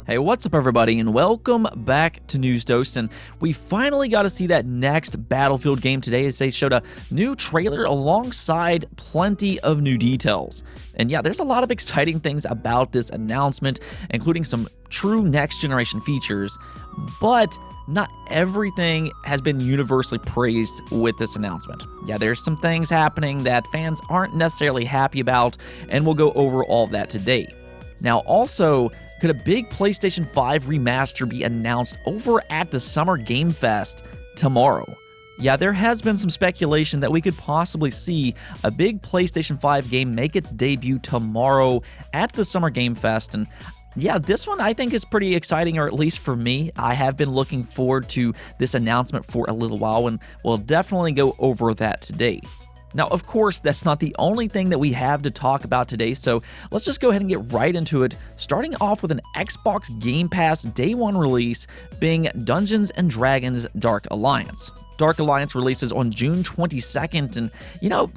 Hey, what's up everybody, and welcome back to News Dose. And we finally got to see that next Battlefield game today as they showed a new trailer alongside plenty of new details. And yeah, there's a lot of exciting things about this announcement, including some true next generation features, but not everything has been universally praised with this announcement. Yeah, there's some things happening that fans aren't necessarily happy about, and we'll go over all of that today. Now, also, could a big PlayStation 5 remaster be announced over at the Summer Game Fest tomorrow? Yeah, there has been some speculation that we could possibly see a big PlayStation 5 game make its debut tomorrow at the Summer Game Fest, and yeah, this one I think is pretty exciting, or at least for me. I have been looking forward to this announcement for a little while, and we'll definitely go over that today. Now, of course, that's not the only thing that we have to talk about today, so let's just go ahead and get right into it, starting off with an Xbox Game Pass Day 1 release being Dungeons & Dragons Dark Alliance. Dark Alliance releases on June 22nd, and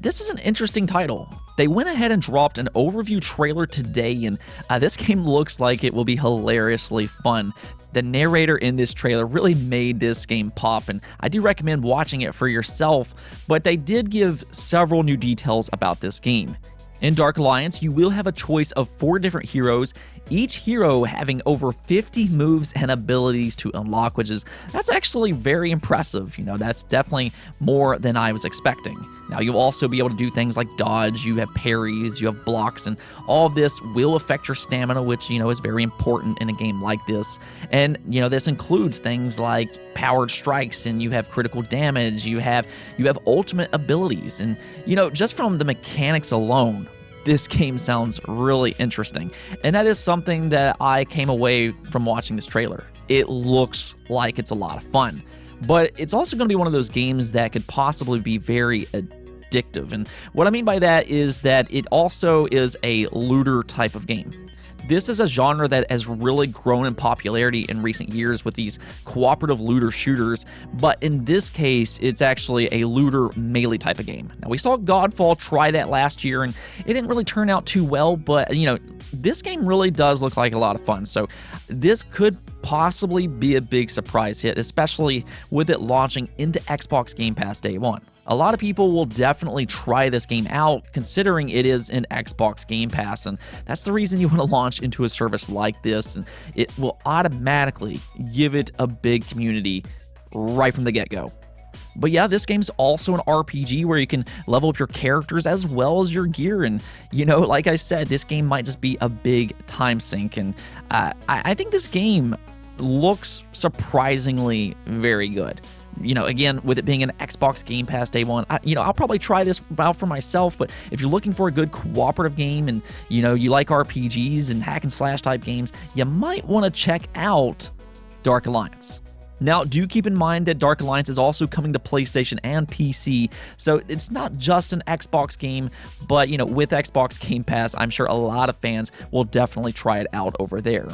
this is an interesting title. They went ahead and dropped an overview trailer today, and this game looks like it will be hilariously fun. The narrator in this trailer really made this game pop, and I do recommend watching it for yourself, but they did give several new details about this game. In Dark Alliance, you will have a choice of 4 different heroes, each hero having over 50 moves and abilities to unlock, that's actually very impressive. That's definitely more than I was expecting. Now, you'll also be able to do things like dodge, you have parries, you have blocks, and all of this will affect your stamina, which, is very important in a game like this. And, this includes things like powered strikes, and you have critical damage, you have ultimate abilities, and, just from the mechanics alone, this game sounds really interesting, and that is something that I came away from watching this trailer. It looks like it's a lot of fun, but it's also going to be one of those games that could possibly be very addictive, and what I mean by that is that it also is a looter type of game. This is a genre that has really grown in popularity in recent years with these cooperative looter shooters, but in this case, it's actually a looter melee type of game. Now, we saw Godfall try that last year, and it didn't really turn out too well, but, this game really does look like a lot of fun, so this could possibly be a big surprise hit, especially with it launching into Xbox Game Pass Day 1. A lot of people will definitely try this game out, considering it is in Xbox Game Pass, and that's the reason you want to launch into a service like this, and it will automatically give it a big community right from the get-go. But yeah, this game's also an RPG where you can level up your characters as well as your gear, and like I said, this game might just be a big time sink, and I think this game looks surprisingly very good. Again, with it being an Xbox Game Pass Day 1, I'll probably try this out for myself, but if you're looking for a good cooperative game and, you like RPGs and hack and slash type games, you might want to check out Dark Alliance. Now, do keep in mind that Dark Alliance is also coming to PlayStation and PC, so it's not just an Xbox game, but, with Xbox Game Pass, I'm sure a lot of fans will definitely try it out over there.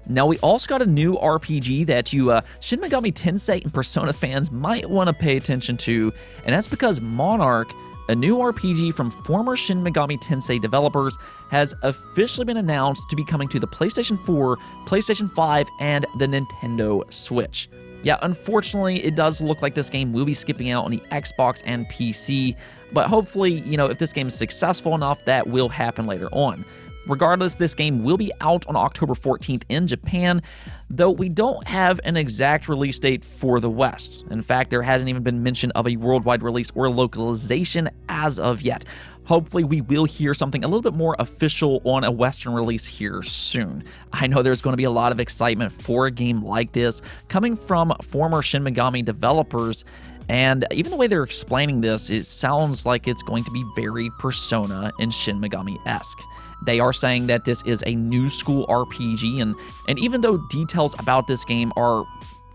Now, we also got a new RPG that you Shin Megami Tensei and Persona fans might want to pay attention to, and that's because Monark, a new RPG from former Shin Megami Tensei developers, has officially been announced to be coming to the PlayStation 4, PlayStation 5, and the Nintendo Switch. Yeah, unfortunately, it does look like this game will be skipping out on the Xbox and PC, but hopefully, if this game is successful enough, that will happen later on. Regardless, this game will be out on October 14th in Japan, though we don't have an exact release date for the West. In fact, there hasn't even been mention of a worldwide release or localization as of yet. Hopefully, we will hear something a little bit more official on a Western release here soon. I know there's going to be a lot of excitement for a game like this coming from former Shin Megami developers, and even the way they're explaining this, it sounds like it's going to be very Persona and Shin Megami-esque. They are saying that this is a new school RPG, and even though details about this game are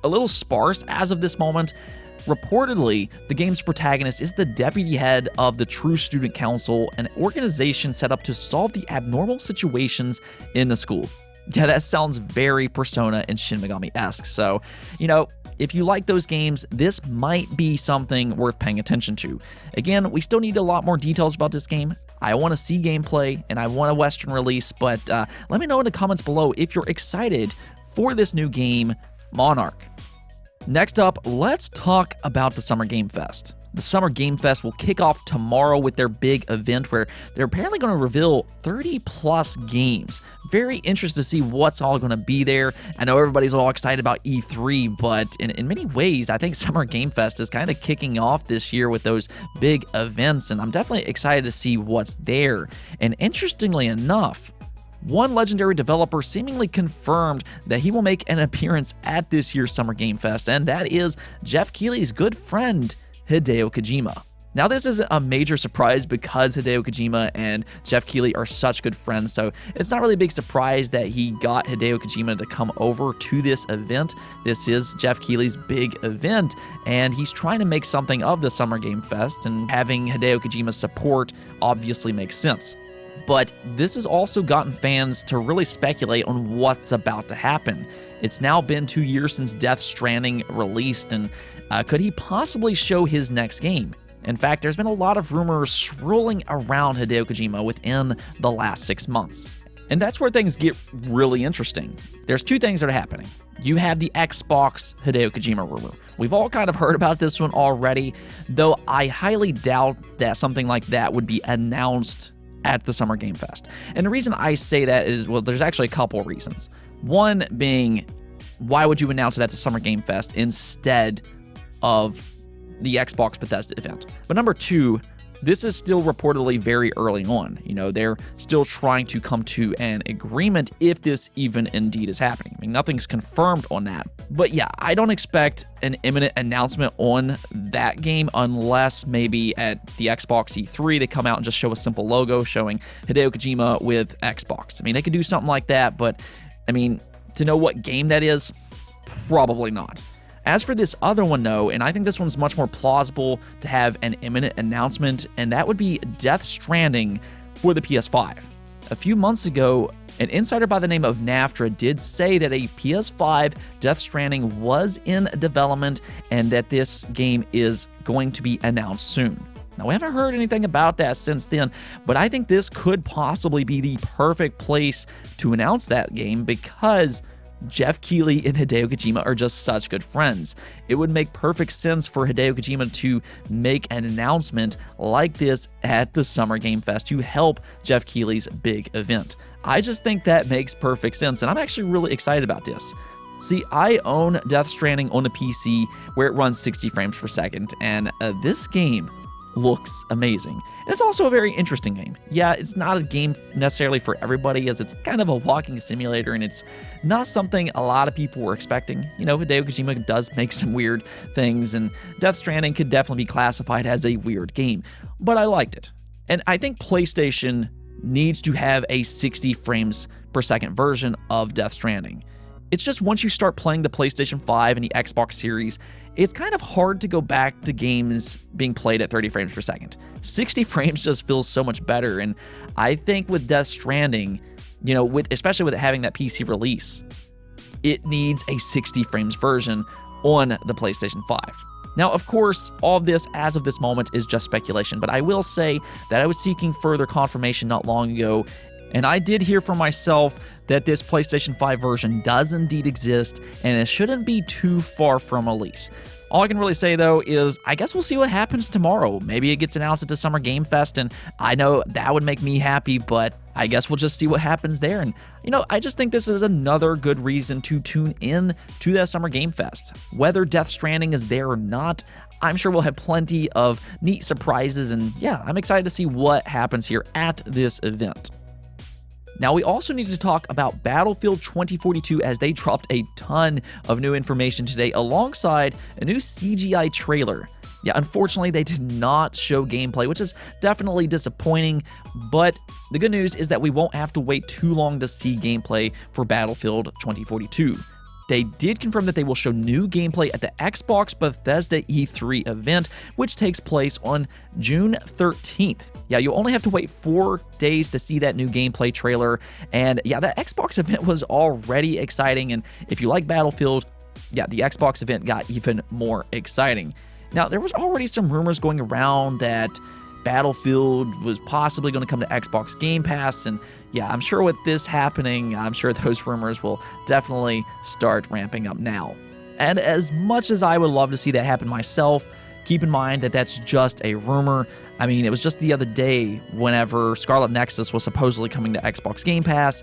a little sparse as of this moment, reportedly, the game's protagonist is the deputy head of the True Student Council, an organization set up to solve the abnormal situations in the school. Yeah, that sounds very Persona and Shin Megami-esque, so, if you like those games, this might be something worth paying attention to. Again, we still need a lot more details about this game. I want to see gameplay, and I want a Western release, but let me know in the comments below if you're excited for this new game, Monark. Next up, let's talk about the Summer Game Fest. The Summer Game Fest will kick off tomorrow with their big event where they're apparently going to reveal 30+ games. Very interested to see what's all going to be there. I know everybody's all excited about E3, but in many ways, I think Summer Game Fest is kind of kicking off this year with those big events, and I'm definitely excited to see what's there. And interestingly enough, one legendary developer seemingly confirmed that he will make an appearance at this year's Summer Game Fest, and that is Jeff Keighley's good friend, Hideo Kojima. Now, this isn't a major surprise because Hideo Kojima and Jeff Keighley are such good friends, so it's not really a big surprise that he got Hideo Kojima to come over to this event. This is Jeff Keighley's big event, and he's trying to make something of the Summer Game Fest, and having Hideo Kojima's support obviously makes sense. But this has also gotten fans to really speculate on what's about to happen. It's now been 2 years since Death Stranding released, and could he possibly show his next game? In fact, there's been a lot of rumors swirling around Hideo Kojima within the last 6 months. And that's where things get really interesting. There's two things that are happening. You have the Xbox Hideo Kojima rumor. We've all kind of heard about this one already, though I highly doubt that something like that would be announced at the Summer Game Fest. And the reason I say that is, well, there's actually a couple of reasons. One being, why would you announce it at the Summer Game Fest instead of the Xbox Bethesda event? But number two, this is still reportedly very early on. You know, they're still trying to come to an agreement if this even indeed is happening. I mean, nothing's confirmed on that. But yeah, I don't expect an imminent announcement on that game unless maybe at the Xbox E3 they come out and just show a simple logo showing Hideo Kojima with Xbox. I mean, they could do something like that, but I mean, to know what game that is, probably not. As for this other one, though, and I think this one's much more plausible to have an imminent announcement, and that would be Death Stranding for the PS5. A few months ago, an insider by the name of Naftra did say that a PS5 Death Stranding was in development and that this game is going to be announced soon. Now, we haven't heard anything about that since then, but I think this could possibly be the perfect place to announce that game because Jeff Keighley and Hideo Kojima are just such good friends. It would make perfect sense for Hideo Kojima to make an announcement like this at the Summer Game Fest to help Jeff Keighley's big event. I just think that makes perfect sense, and I'm actually really excited about this. See, I own Death Stranding on a PC where it runs 60 frames per second, and this game looks amazing. And it's also a very interesting game. Yeah, it's not a game necessarily for everybody, as it's kind of a walking simulator, and it's not something a lot of people were expecting. You know, Hideo Kojima does make some weird things, and Death Stranding could definitely be classified as a weird game, but I liked it. And I think PlayStation needs to have a 60 frames per second version of Death Stranding. It's just once you start playing the PlayStation 5 and the Xbox Series, it's kind of hard to go back to games being played at 30 frames per second. 60 frames just feels so much better, and I think with Death Stranding, you know, especially with it having that PC release, it needs a 60 frames version on the PlayStation 5. Now, of course, all of this, as of this moment, is just speculation, but I will say that I was seeking further confirmation not long ago, and I did hear for myself that this PlayStation 5 version does indeed exist, and it shouldn't be too far from release. All I can really say, though, is I guess we'll see what happens tomorrow. Maybe it gets announced at the Summer Game Fest, and I know that would make me happy, but I guess we'll just see what happens there. And, you know, I just think this is another good reason to tune in to that Summer Game Fest. Whether Death Stranding is there or not, I'm sure we'll have plenty of neat surprises, and yeah, I'm excited to see what happens here at this event. Now, we also need to talk about Battlefield 2042 as they dropped a ton of new information today alongside a new CGI trailer. Yeah, unfortunately, they did not show gameplay, which is definitely disappointing, but the good news is that we won't have to wait too long to see gameplay for Battlefield 2042. They did confirm that they will show new gameplay at the Xbox Bethesda E3 event, which takes place on June 13th. Yeah, you'll only have to wait 4 days to see that new gameplay trailer. And yeah, that Xbox event was already exciting. And if you like Battlefield, yeah, the Xbox event got even more exciting. Now, there was already some rumors going around that Battlefield was possibly going to come to Xbox Game Pass, and yeah, I'm sure with this happening, I'm sure those rumors will definitely start ramping up now. And as much as I would love to see that happen myself, keep in mind that that's just a rumor. I mean, it was just the other day whenever Scarlet Nexus was supposedly coming to Xbox Game Pass,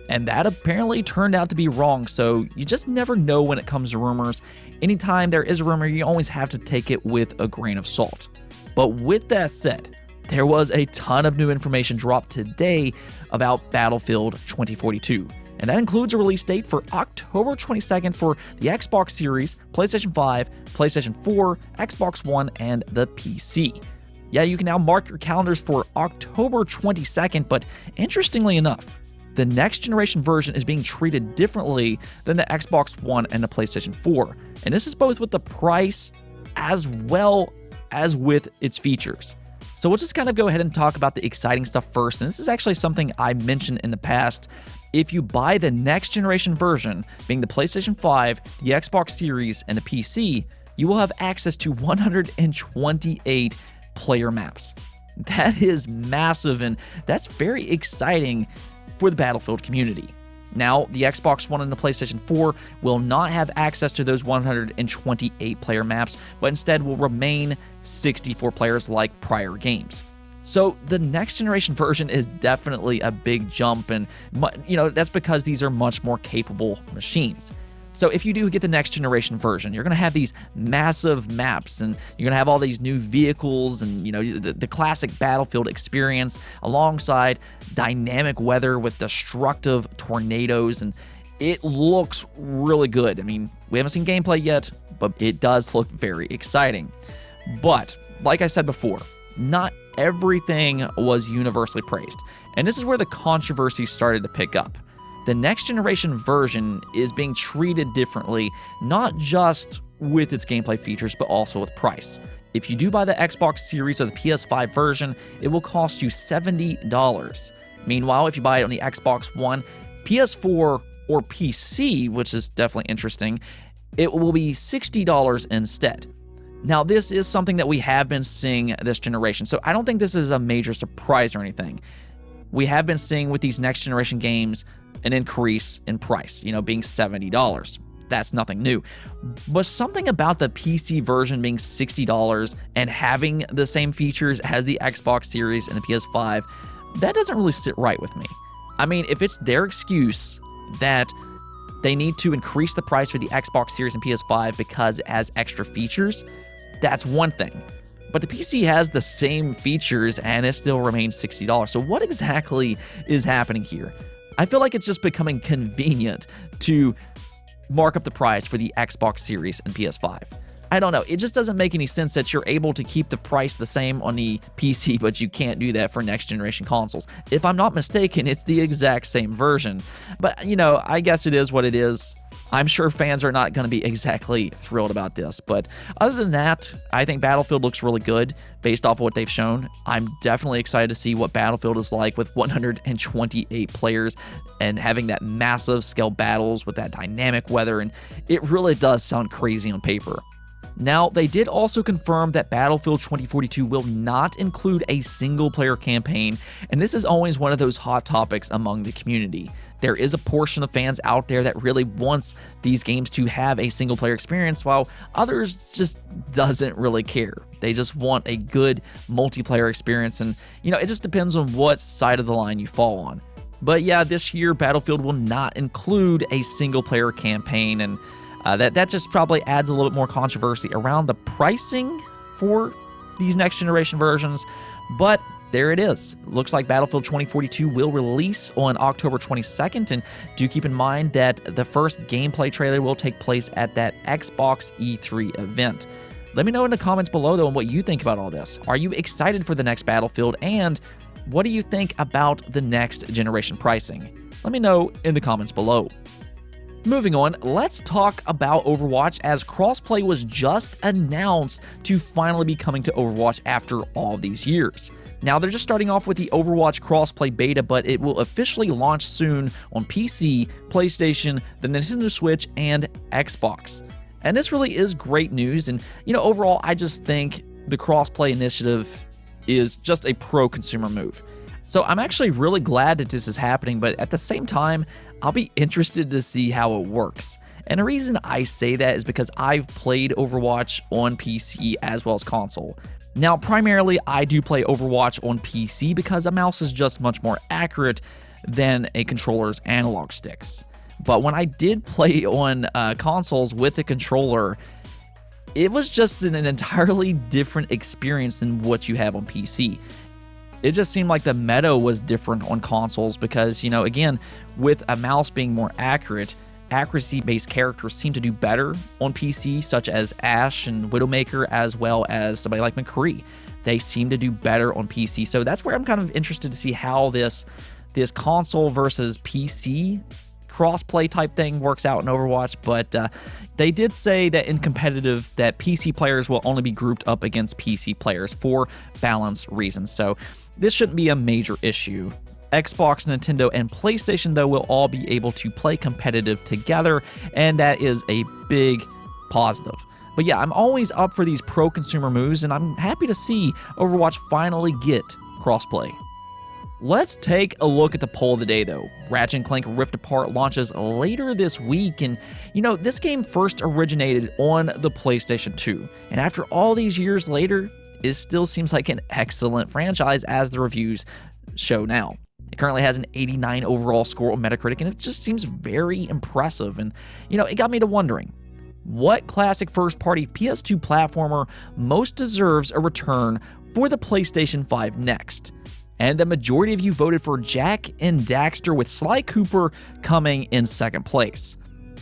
and that apparently turned out to be wrong, so you just never know when it comes to rumors. Anytime there is a rumor, you always have to take it with a grain of salt. But with that said, there was a ton of new information dropped today about Battlefield 2042. And that includes a release date for October 22nd for the Xbox Series, PlayStation 5, PlayStation 4, Xbox One, and the PC. Yeah, you can now mark your calendars for October 22nd, but interestingly enough, the next generation version is being treated differently than the Xbox One and the PlayStation 4. And this is both with the price as well as with its features. So we'll just kind of go ahead and talk about the exciting stuff first. And this is actually something I mentioned in the past. If you buy the next generation version, being the PlayStation 5, the Xbox Series, and the PC, you will have access to 128 player maps. That is massive, and that's very exciting for the Battlefield community. Now, the Xbox One and the PlayStation 4 will not have access to those 128 player maps, but instead will remain 64 players like prior games. So the next generation version is definitely a big jump, and that's because these are much more capable machines. So if you do get the next generation version, you're going to have these massive maps, and you're going to have all these new vehicles and the classic Battlefield experience alongside dynamic weather with destructive tornadoes, and it looks really good. I mean, we haven't seen gameplay yet, but it does look very exciting. But like I said before, not everything was universally praised, and this is where the controversy started to pick up. The next generation version is being treated differently, not just with its gameplay features, but also with price. If you do buy the Xbox Series or the PS5 version, it will cost you $70. Meanwhile, if you buy it on the Xbox One, PS4, or PC, which is definitely interesting, it will be $60 instead. Now, this is something that we have been seeing this generation, so I don't think this is a major surprise or anything. We have been seeing with these next generation games an increase in price, being $70. That's nothing new. But something about the PC version being $60 and having the same features as the Xbox Series and the PS5, that doesn't really sit right with me. I mean, if it's their excuse that they need to increase the price for the Xbox Series and PS5 because it has extra features, that's one thing. But the PC has the same features and it still remains $60. So what exactly is happening here? I feel like it's just becoming convenient to mark up the price for the Xbox Series and PS5. I don't know. It just doesn't make any sense that you're able to keep the price the same on the PC, but you can't do that for next generation consoles. If I'm not mistaken, it's the exact same version. But, I guess it is what it is. I'm sure fans are not going to be exactly thrilled about this, but other than that, I think Battlefield looks really good based off of what they've shown. I'm definitely excited to see what Battlefield is like with 128 players and having that massive scale battles with that dynamic weather, and it really does sound crazy on paper. Now, they did also confirm that Battlefield 2042 will not include a single-player campaign, and this is always one of those hot topics among the community. There is a portion of fans out there that really wants these games to have a single-player experience, while others just doesn't really care. They just want a good multiplayer experience, and, it just depends on what side of the line you fall on. But yeah, this year, Battlefield will not include a single-player campaign, and that just probably adds a little bit more controversy around the pricing for these next generation versions, but there it is. Looks like Battlefield 2042 will release on October 22nd, and do keep in mind that the first gameplay trailer will take place at that Xbox E3 event. Let me know in the comments below, though, on what you think about all this. Are you excited for the next Battlefield, and what do you think about the next generation pricing? Let me know in the comments below. Moving on, let's talk about Overwatch, as Cross-Play was just announced to finally be coming to Overwatch after all these years. Now, they're just starting off with the Overwatch Cross-Play beta, but it will officially launch soon on PC, PlayStation, the Nintendo Switch, and Xbox. And this really is great news, and overall, I just think the Cross-Play initiative is just a pro-consumer move. So I'm actually really glad that this is happening, but at the same time, I'll be interested to see how it works. And the reason I say that is because I've played Overwatch on PC as well as console. Now, primarily, I do play Overwatch on PC because a mouse is just much more accurate than a controller's analog sticks. But when I did play on consoles with a controller, it was just an entirely different experience than what you have on PC. It just seemed like the meta was different on consoles because, you know, again, with a mouse being more accurate, accuracy-based characters seem to do better on PC, such as Ashe and Widowmaker, as well as somebody like McCree. They seem to do better on PC, so that's where I'm kind of interested to see how this console versus PC cross-play type thing works out in Overwatch, but they did say that in competitive that PC players will only be grouped up against PC players for balance reasons, so this shouldn't be a major issue. Xbox, Nintendo, and PlayStation, though, will all be able to play competitive together, and that is a big positive. But yeah, I'm always up for these pro-consumer moves, and I'm happy to see Overwatch finally get crossplay. Let's take a look at the poll of the day, though. Ratchet & Clank Rift Apart launches later this week, and you know, this game first originated on the PlayStation 2, and after all these years later, it still seems like an excellent franchise as the reviews show now. It currently has an 89 overall score on Metacritic, and it just seems very impressive, and you know, it got me to wondering, what classic first-party PS2 platformer most deserves a return for the PlayStation 5 next? And the majority of you voted for Jak and Daxter, with Sly Cooper coming in second place.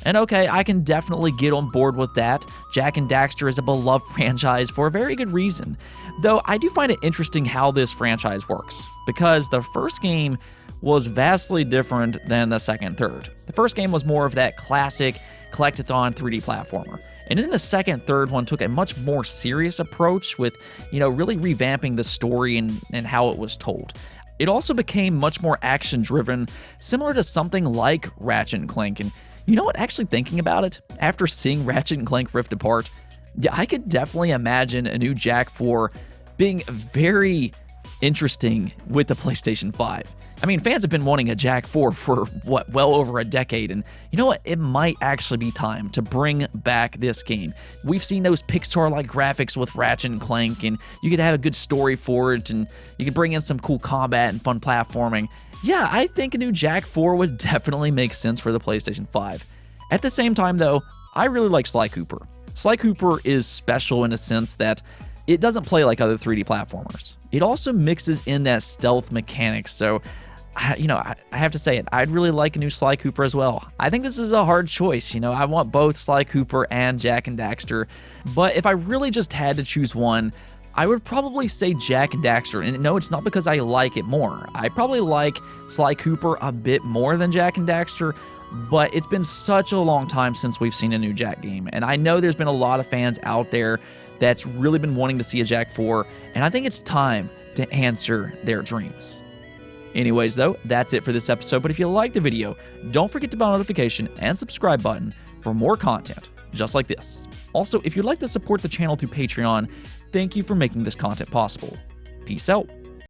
And okay, I can definitely get on board with that. Jak and Daxter is a beloved franchise for a very good reason. Though I do find it interesting how this franchise works, because the first game was vastly different than the second and third. The first game was more of that classic collectathon 3D platformer. And then the second and third one took a much more serious approach with, you know, really revamping the story and how it was told. It also became much more action-driven, similar to something like Ratchet & Clank. And you know what, actually thinking about it, after seeing Ratchet & Clank Rift Apart, yeah, I could definitely imagine a new Jak 4 being very interesting with the PlayStation 5. I mean, fans have been wanting a Jak 4 for, what, well over a decade, and you know what? It might actually be time to bring back this game. We've seen those Pixar-like graphics with Ratchet & Clank, and you could have a good story for it, and you could bring in some cool combat and fun platforming. Yeah, I think a new Jak 4 would definitely make sense for the PlayStation 5. At the same time, though, I really like Sly Cooper. Sly Cooper is special in a sense that it doesn't play like other 3D platformers. It also mixes in that stealth mechanics, so I have to say it, I'd really like a new Sly Cooper as well. I think this is a hard choice, you know, I want both Sly Cooper and Jak and Daxter, but if I really just had to choose one, I would probably say Jak and Daxter, and no, it's not because I like it more. I probably like Sly Cooper a bit more than Jak and Daxter, but it's been such a long time since we've seen a new Jak game, and I know there's been a lot of fans out there that's really been wanting to see a Jak 4, and I think it's time to answer their dreams. Anyways, though, that's it for this episode, but if you liked the video, don't forget to bell notification and subscribe button for more content just like this. Also, if you'd like to support the channel through Patreon, thank you for making this content possible. Peace out.